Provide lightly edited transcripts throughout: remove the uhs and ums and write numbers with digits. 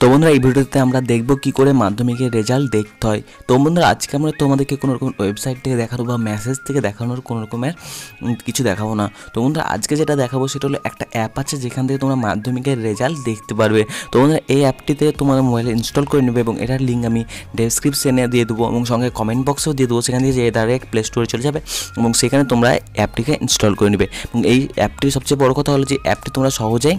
তো বন্ধুরা এই ভিডিওতে আমরা দেখব কি করে মাধ্যমিকের রেজাল্ট দেখতে হয়। তো বন্ধুরা আজকে আমরা তোমাদেরকে কোনো রকম ওয়েবসাইট থেকে দেখানো বা মেসেজ থেকে দেখানোর কোনো রকমের কিছু দেখাবো না। তো বন্ধুরা আজকে যেটা দেখাবো সেটা হলো একটা অ্যাপ আছে যেখান থেকে তোমরা মাধ্যমিকের রেজাল্ট দেখতে পারবে। তো বন্ধুরা এই অ্যাপটিতে তোমাদের মোবাইলে ইনস্টল করে নেবে এবং এটার লিঙ্ক আমি ডেসক্রিপশনে দিয়ে দেবো এবং সঙ্গে কমেন্ট বক্সেও দিয়ে দেবো। সেখান থেকে যে ডাইরেক্ট প্লে স্টোরে চলে যাবে এবং সেখানে তোমরা অ্যাপটিকে ইনস্টল করে নেবে। এবং এই অ্যাপটির সবচেয়ে বড় কথা হলো যে অ্যাপটি তোমরা সহজেই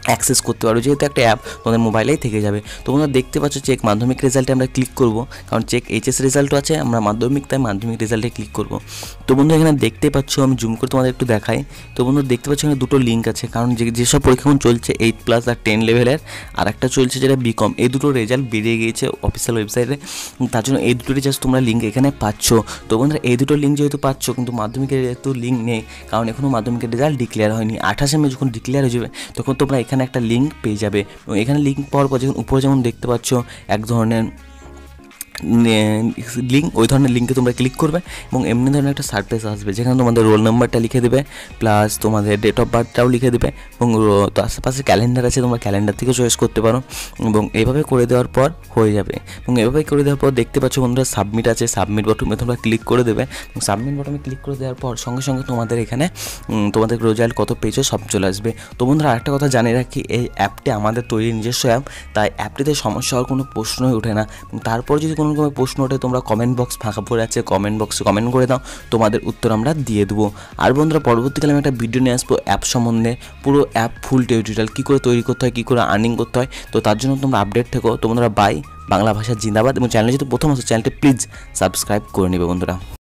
অ্যাক্সেস করতে পারো, যেহেতু একটা অ্যাপ তোমাদের মোবাইলেই থেকে যাবে। তোমরা দেখতে পাচ্ছ চেক মাধ্যমিক রেজাল্টে আমরা ক্লিক করব, কারণ চেক এইচএস রেজাল্টও আছে, আমরা মাধ্যমিক তাই মাধ্যমিক রেজাল্টে ক্লিক করব। তো বন্ধু এখানে দেখতে পাচ্ছ, আমি জুম করে তোমাদের একটু দেখাই। তো বন্ধু দেখতে পাচ্ছ এখানে দুটো লিঙ্ক আছে, কারণ যেসব পরীক্ষা চলছে 8+ আর 10 লেভেলের, আর একটা চলছে যেটা বিকম, এই দুটো রেজাল্ট বেরিয়ে গিয়েছে অফিসিয়াল ওয়েবসাইটে। তার জন্য এই দুটোরই জাস্ট তোমরা লিঙ্ক এখানে পাচ্ছ। তো বন্ধুরা এই দুটো লিঙ্ক যেহেতু পাচ্ছ, কিন্তু মাধ্যমিকের যেহেতু লিঙ্ক নেই, কারণ এখনও মাধ্যমিকের রেজাল্ট ডিক্লেয়ার হয়নি। 28 মে যখন ডিক্লেয়ার হয়ে যাবে তখন তোমরা এখানে একটা লিঙ্ক পেয়ে যাবে। এবং এখানে লিঙ্ক পাওয়ার পর যখন উপরে যেমন দেখতে পাচ্ছ এক ধরনের লিঙ্ক, ওই ধরনের লিঙ্কে তোমরা ক্লিক করবে এবং এমনি ধরনের একটা সারপ্রাইজ আসবে, যেখানে তোমাদের রোল নাম্বারটা লিখে দেবে, প্লাস তোমাদের ডেট অফ বার্থটাও লিখে দেবে এবং আশেপাশে ক্যালেন্ডার আছে, তোমরা ক্যালেন্ডার থেকে চয়েস করতে পারো। এবং এইভাবে করে দেওয়ার পর হয়ে যাবে। এবং এভাবে করে দেওয়ার পর দেখতে পাচ্ছ বন্ধুরা সাবমিট আছে, সাবমিট বটনে তোমরা ক্লিক করে দেবে এবং সাবমিট বটনে ক্লিক করে দেওয়ার পর সঙ্গে সঙ্গে তোমাদের এখানে তোমাদের রেজাল্ট কত পেয়েছো সব চলে আসবে। তো বন্ধুরা আরেকটা কথা জানিয়ে রাখি, এই অ্যাপটি আমাদের তৈরি নিজস্ব অ্যাপ, তাই অ্যাপটিতে সমস্যা হওয়ার কোনো প্রশ্নই ওঠে না। তারপর যদি কোনো রকমের প্রশ্ন ওঠে, তোমরা কমেন্ট বক্স ফাঁকা পড়ে আছে, কমেন্ট বক্সে কমেন্ট করে দাও, তোমাদের উত্তর আমরা দিয়ে দেবো। আর বন্ধুরা পরবর্তীকালে আমি একটা ভিডিও নিয়ে আসবো অ্যাপ সম্বন্ধে, পুরো অ্যাপ ফুল টিউটোরিয়াল কী করে তৈরি করতে হয়, কী করে আর্নিং করতে হয়। তো তার জন্য তোমরা আপডেট থেকো। তো বন্ধুরা বাই, বাংলা ভাষা জিন্দাবাদ। এবং চ্যানেলে যদি প্রথম আসো চ্যানেলটি প্লিজ সাবস্ক্রাইব করে নেবে বন্ধুরা।